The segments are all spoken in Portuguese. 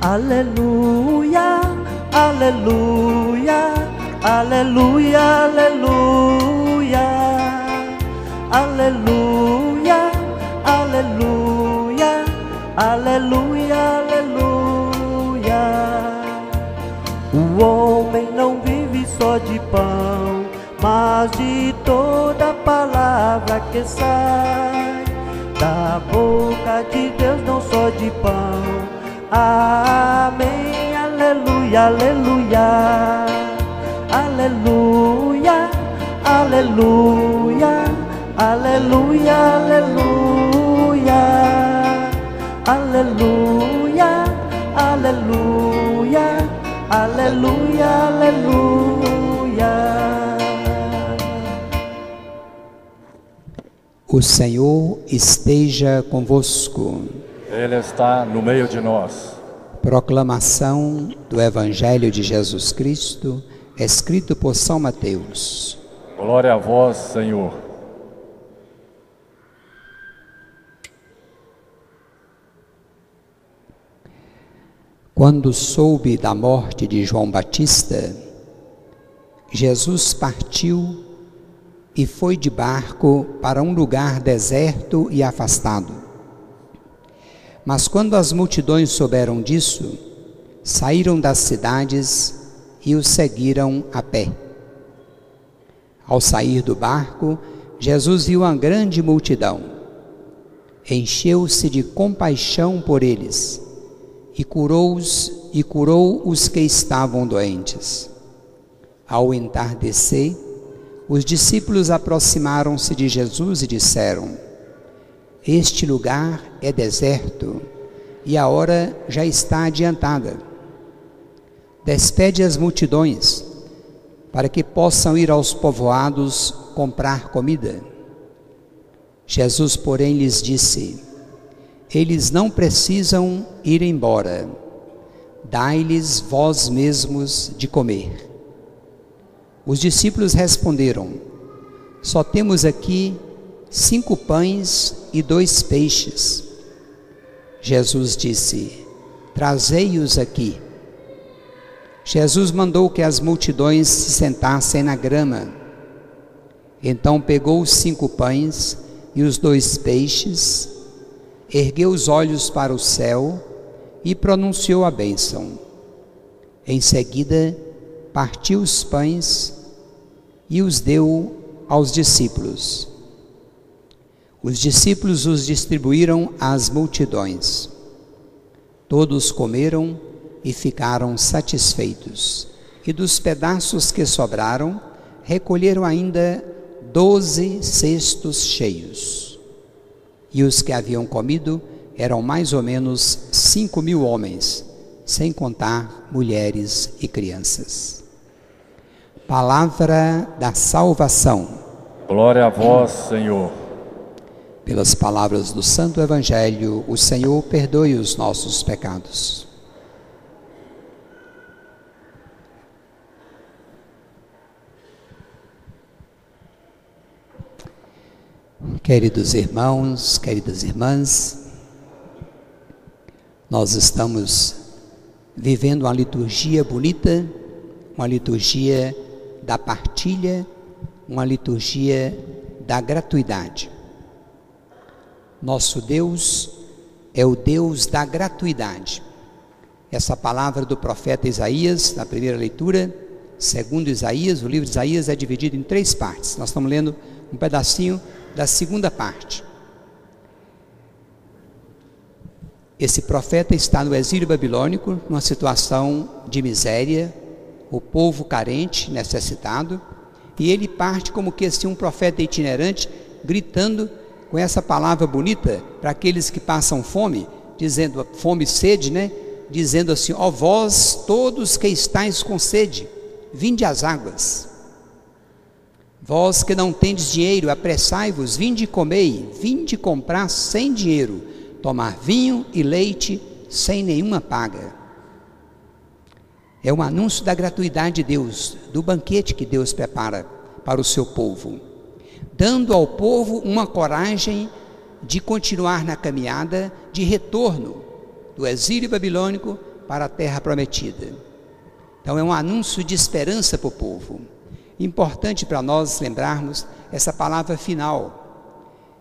Aleluia, aleluia, aleluia, aleluia, aleluia, aleluia, aleluia, aleluia. O homem não vive só de pão, mas de toda palavra que sai da boca de Deus, não só de pão. Amém, aleluia, aleluia, aleluia, aleluia, aleluia, aleluia, aleluia, aleluia, aleluia, aleluia. O Senhor esteja convosco. Ele está no meio de nós. Proclamação do Evangelho de Jesus Cristo, escrito por São Mateus. Glória a vós, Senhor. Quando soube da morte de João Batista, Jesus partiu e foi de barco para um lugar deserto e afastado. Mas quando as multidões souberam disso, saíram das cidades e o seguiram a pé. Ao sair do barco, Jesus viu uma grande multidão. Encheu-se de compaixão por eles e curou os que estavam doentes. Ao entardecer, os discípulos aproximaram-se de Jesus e disseram: este lugar é deserto e a hora já está adiantada. Despede as multidões para que possam ir aos povoados comprar comida. Jesus, porém, lhes disse: eles não precisam ir embora, dai-lhes vós mesmos de comer. Os discípulos responderam: só temos aqui 5 pães e 2 peixes. Jesus disse: trazei-os aqui. Jesus mandou que as multidões se sentassem na grama. Então pegou os 5 pães e os 2 peixes, ergueu os olhos para o céu e pronunciou a bênção. Em seguida, partiu os pães e os deu aos discípulos. Os discípulos os distribuíram às multidões. Todos comeram e ficaram satisfeitos. E dos pedaços que sobraram, recolheram ainda 12 cestos cheios. E os que haviam comido eram mais ou menos 5.000 homens, sem contar mulheres e crianças. Palavra da salvação. Glória a vós, Senhor. Pelas palavras do Santo Evangelho, o Senhor perdoe os nossos pecados. Queridos irmãos, queridas irmãs, nós estamos vivendo uma liturgia bonita, uma liturgia da partilha, uma liturgia da gratuidade. Nosso Deus é o Deus da gratuidade. Essa palavra do profeta Isaías, na primeira leitura, segundo Isaías, o livro de Isaías é dividido em 3 partes. Nós estamos lendo um pedacinho da segunda parte. Esse profeta está no exílio babilônico, numa situação de miséria, o povo carente, necessitado, e ele parte como que assim um profeta itinerante, gritando com essa palavra bonita para aqueles que passam fome, dizendo, fome e sede, né? Dizendo assim: ó vós todos que estáis com sede, vinde às águas. Vós que não tendes dinheiro, apressai-vos, vinde e comei, vinde comprar sem dinheiro, tomar vinho e leite sem nenhuma paga. É um anúncio da gratuidade de Deus, do banquete que Deus prepara para o seu povo, dando ao povo uma coragem de continuar na caminhada de retorno do exílio babilônico para a terra prometida. Então é um anúncio de esperança para o povo. Importante para nós lembrarmos essa palavra final.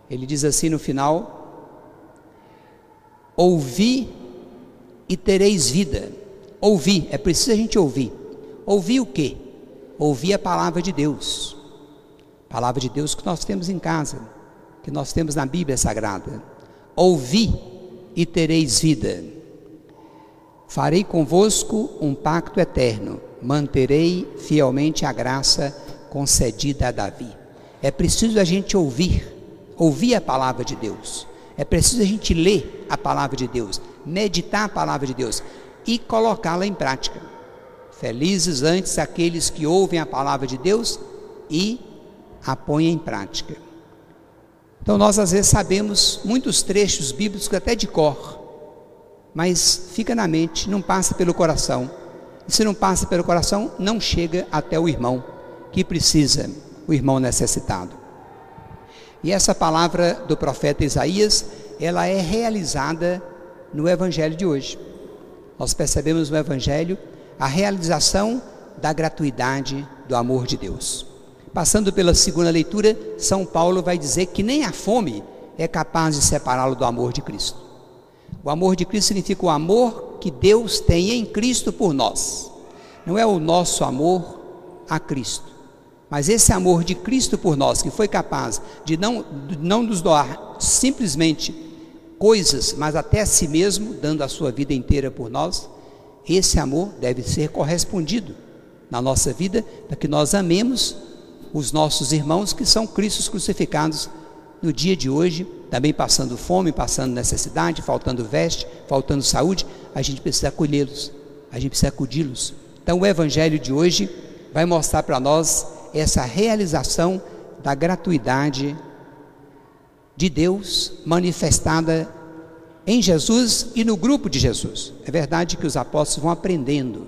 Ele diz assim no final: ouvi e tereis vida. Ouvir, é preciso a gente ouvir. Ouvir o quê? Ouvir a palavra de Deus. Palavra de Deus que nós temos em casa, que nós temos na Bíblia Sagrada. Ouvi e tereis vida. Farei convosco um pacto eterno, manterei fielmente a graça concedida a Davi. É preciso a gente ouvir a palavra de Deus. É preciso a gente ler a palavra de Deus, meditar a palavra de Deus e colocá-la em prática. Felizes antes aqueles que ouvem a palavra de Deus e a põem em prática. Então nós às vezes sabemos muitos trechos bíblicos até de cor, mas fica na mente, não passa pelo coração. E se não passa pelo coração, não chega até o irmão que precisa, o irmão necessitado. E essa palavra do profeta Isaías, ela é realizada no Evangelho de hoje. Nós percebemos no Evangelho a realização da gratuidade do amor de Deus. Passando pela segunda leitura, São Paulo vai dizer que nem a fome é capaz de separá-lo do amor de Cristo. O amor de Cristo significa o amor que Deus tem em Cristo por nós. Não é o nosso amor a Cristo, mas esse amor de Cristo por nós, que foi capaz de não nos doar simplesmente coisas, mas até a si mesmo, dando a sua vida inteira por nós. Esse amor deve ser correspondido na nossa vida, para que nós amemos os nossos irmãos que são Cristos crucificados no dia de hoje, também passando fome, passando necessidade, faltando veste, faltando saúde. A gente precisa acolhê-los, a gente precisa acudi-los. Então o Evangelho de hoje vai mostrar para nós essa realização da gratuidade de Deus manifestada em Jesus e no grupo de Jesus. É verdade que os apóstolos vão aprendendo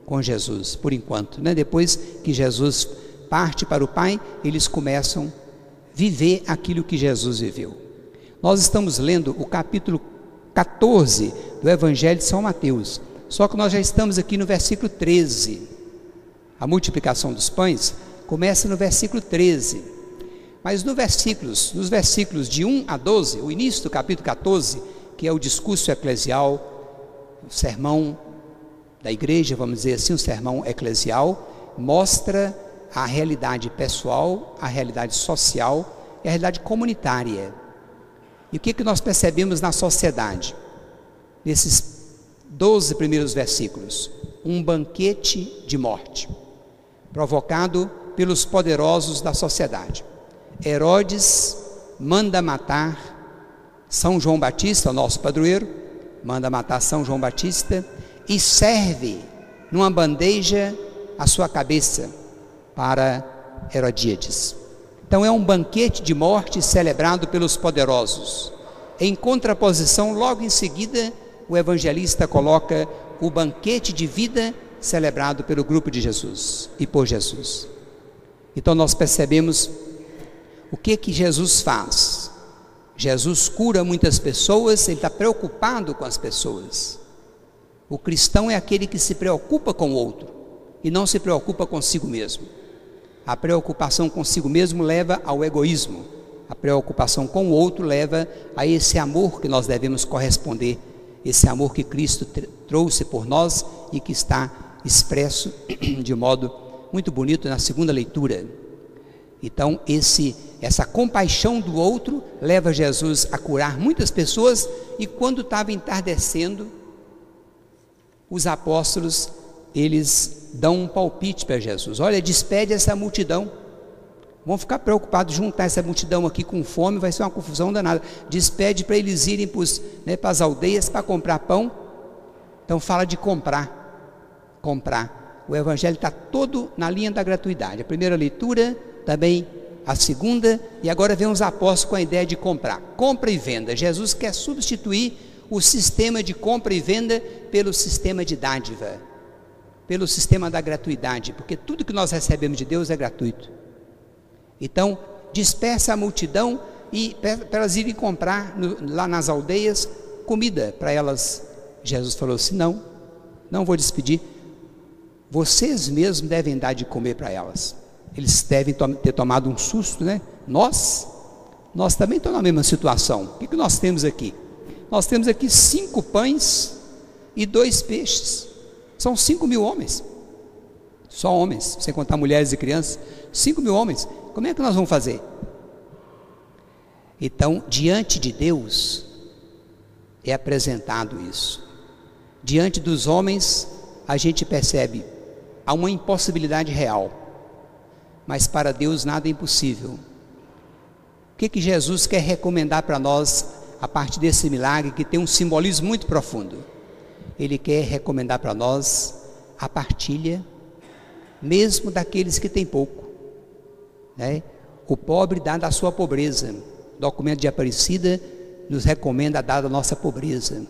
com Jesus, por enquanto, né? Depois que Jesus parte para o Pai, eles começam a viver aquilo que Jesus viveu. Nós estamos lendo o capítulo 14 do Evangelho de São Mateus, só que nós já estamos aqui no versículo 13. A multiplicação dos pães começa no versículo 13, mas nos versículos de 1 a 12, o início do capítulo 14, que é o discurso eclesial, o sermão da igreja, vamos dizer assim, o sermão eclesial, mostra a realidade pessoal, a realidade social e a realidade comunitária. E o que nós percebemos na sociedade? Nesses 12 primeiros versículos: um banquete de morte, provocado pelos poderosos da sociedade. Herodes manda matar São João Batista, o nosso padroeiro, manda matar São João Batista e serve numa bandeja a sua cabeça para Herodíades. Então é um banquete de morte celebrado pelos poderosos. Em contraposição, logo em seguida, o evangelista coloca o banquete de vida celebrado pelo grupo de Jesus e por Jesus. Então nós percebemos o que Jesus faz. Jesus cura muitas pessoas, ele está preocupado com as pessoas. O cristão é aquele que se preocupa com o outro e não se preocupa consigo mesmo. A preocupação consigo mesmo leva ao egoísmo. A preocupação com o outro leva a esse amor que nós devemos corresponder, esse amor que Cristo trouxe por nós e que está expresso de modo muito bonito na segunda leitura. Então essa compaixão do outro leva Jesus a curar muitas pessoas, e quando estava entardecendo, os apóstolos, eles dão um palpite para Jesus: olha, despede essa multidão, vão ficar preocupados juntar essa multidão aqui com fome, vai ser uma confusão danada, despede para eles irem para as aldeias para comprar pão. Então fala de comprar. O evangelho está todo na linha da gratuidade. A primeira leitura, também a segunda, e agora vem os apóstolos com a ideia de comprar, compra e venda. Jesus quer substituir o sistema de compra e venda pelo sistema de dádiva, pelo sistema da gratuidade, porque tudo que nós recebemos de Deus é gratuito. Então dispersa a multidão e para elas irem comprar lá nas aldeias comida para elas. Jesus falou assim: não, não vou despedir. Vocês mesmos devem dar de comer para elas. Eles devem ter tomado um susto, né? Nós também estamos na mesma situação. O que nós temos aqui? Nós temos aqui 5 pães e 2 peixes. São 5.000 homens. Só homens, sem contar mulheres e crianças. 5.000 homens. Como é que nós vamos fazer? Então, diante de Deus, é apresentado isso. Diante dos homens, a gente percebe há uma impossibilidade real, mas para Deus nada é impossível. O que Jesus quer recomendar para nós a partir desse milagre que tem um simbolismo muito profundo? Ele quer recomendar para nós a partilha, mesmo daqueles que têm pouco, né? O pobre dá da sua pobreza. O documento de Aparecida nos recomenda dar da nossa pobreza,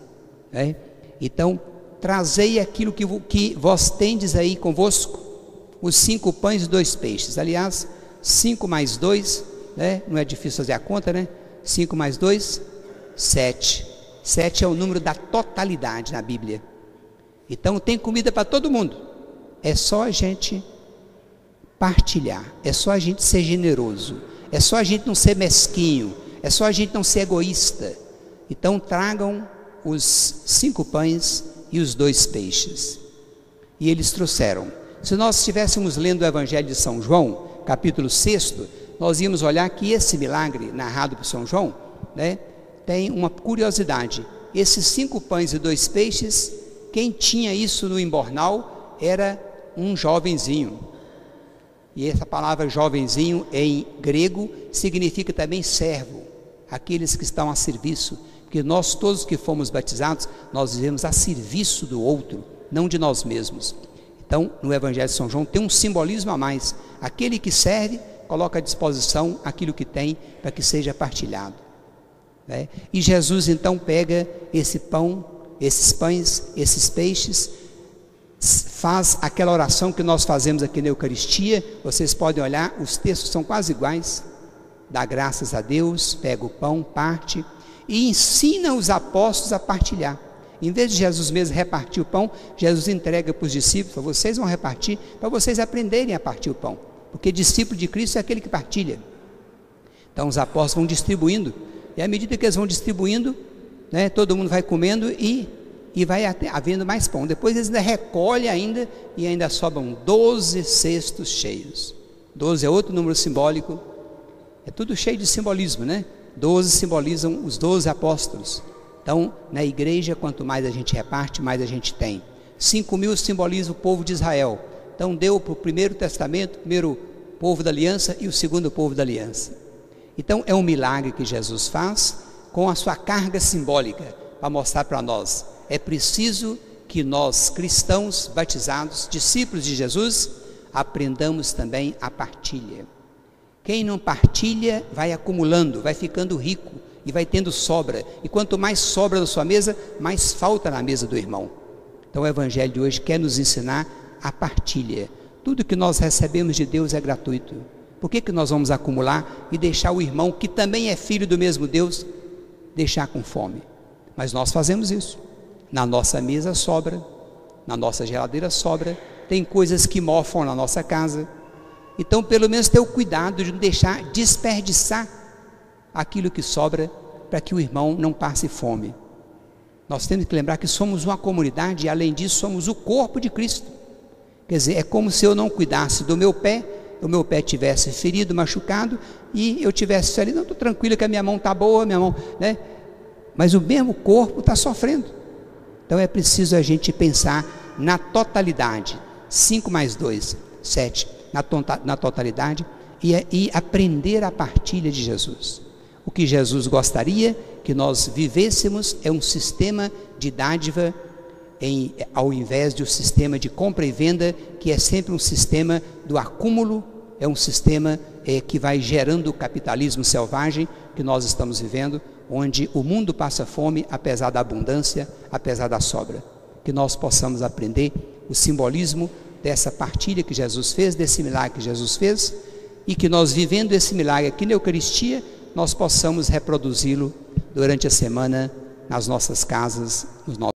né? Então, trazei aquilo que vós tendes aí convosco, os 5 pães e 2 peixes. Aliás, 5 mais 2, né? Não é difícil fazer a conta, né? 5 mais 2, 7. 7 é o número da totalidade na Bíblia. Então tem comida para todo mundo. É só a gente partilhar, é só a gente ser generoso, é só a gente não ser mesquinho, é só a gente não ser egoísta. Então tragam os 5 pães e os 2 peixes. E eles trouxeram. Se nós estivéssemos lendo o Evangelho de São João, capítulo 6, nós íamos olhar que esse milagre narrado por São João, né, tem uma curiosidade. Esses 5 pães e 2 peixes, quem tinha isso no embornal era um jovenzinho. E essa palavra jovenzinho em grego significa também servo, aqueles que estão a serviço, porque nós todos que fomos batizados, nós vivemos a serviço do outro, não de nós mesmos. Então, no Evangelho de São João tem um simbolismo a mais. Aquele que serve, coloca à disposição aquilo que tem para que seja partilhado, né? E Jesus então pega esse pão, esses pães, esses peixes, faz aquela oração que nós fazemos aqui na Eucaristia. Vocês podem olhar, os textos são quase iguais. Dá graças a Deus, pega o pão, parte e ensina os apóstolos a partilhar. Em vez de Jesus mesmo repartir o pão, Jesus entrega para os discípulos: vocês vão repartir, para vocês aprenderem a partir o pão, porque discípulo de Cristo é aquele que partilha. Então os apóstolos vão distribuindo, e à medida que eles vão distribuindo, né, todo mundo vai comendo e vai havendo mais pão. Depois eles ainda recolhem e ainda sobram 12 cestos cheios. 12 é outro número simbólico, é tudo cheio de simbolismo, né? 12 simbolizam os 12 apóstolos. Então, na igreja, quanto mais a gente reparte, mais a gente tem. 5.000 simboliza o povo de Israel. Então, deu para o primeiro testamento, o primeiro povo da aliança e o segundo povo da aliança. Então, é um milagre que Jesus faz com a sua carga simbólica, para mostrar para nós: é preciso que nós, cristãos batizados, discípulos de Jesus, aprendamos também a partilha. Quem não partilha vai acumulando, vai ficando rico e vai tendo sobra. E quanto mais sobra na sua mesa, mais falta na mesa do irmão. Então o Evangelho de hoje quer nos ensinar a partilha. Tudo que nós recebemos de Deus é gratuito. Por que nós vamos acumular e deixar o irmão, que também é filho do mesmo Deus, deixar com fome? Mas nós fazemos isso. Na nossa mesa sobra, na nossa geladeira sobra, tem coisas que mofam na nossa casa. Então, pelo menos ter o cuidado de não deixar desperdiçar aquilo que sobra, para que o irmão não passe fome. Nós temos que lembrar que somos uma comunidade e, além disso, somos o corpo de Cristo. Quer dizer, é como se eu não cuidasse do meu pé, o meu pé tivesse ferido, machucado, e eu tivesse ali: não, estou tranquilo que a minha mão está boa, minha mão, né? Mas o mesmo corpo está sofrendo. Então é preciso a gente pensar na totalidade. 5 mais 2, 7, na totalidade, e aprender a partilha de Jesus. O que Jesus gostaria que nós vivêssemos é um sistema de dádiva, ao invés de um sistema de compra e venda, que é sempre um sistema do acúmulo, é um sistema que vai gerando o capitalismo selvagem que nós estamos vivendo, onde o mundo passa fome, apesar da abundância, apesar da sobra. Que nós possamos aprender o simbolismo dessa partilha que Jesus fez, desse milagre que Jesus fez, e que nós, vivendo esse milagre aqui na Eucaristia, nós possamos reproduzi-lo durante a semana nas nossas casas, nos nossos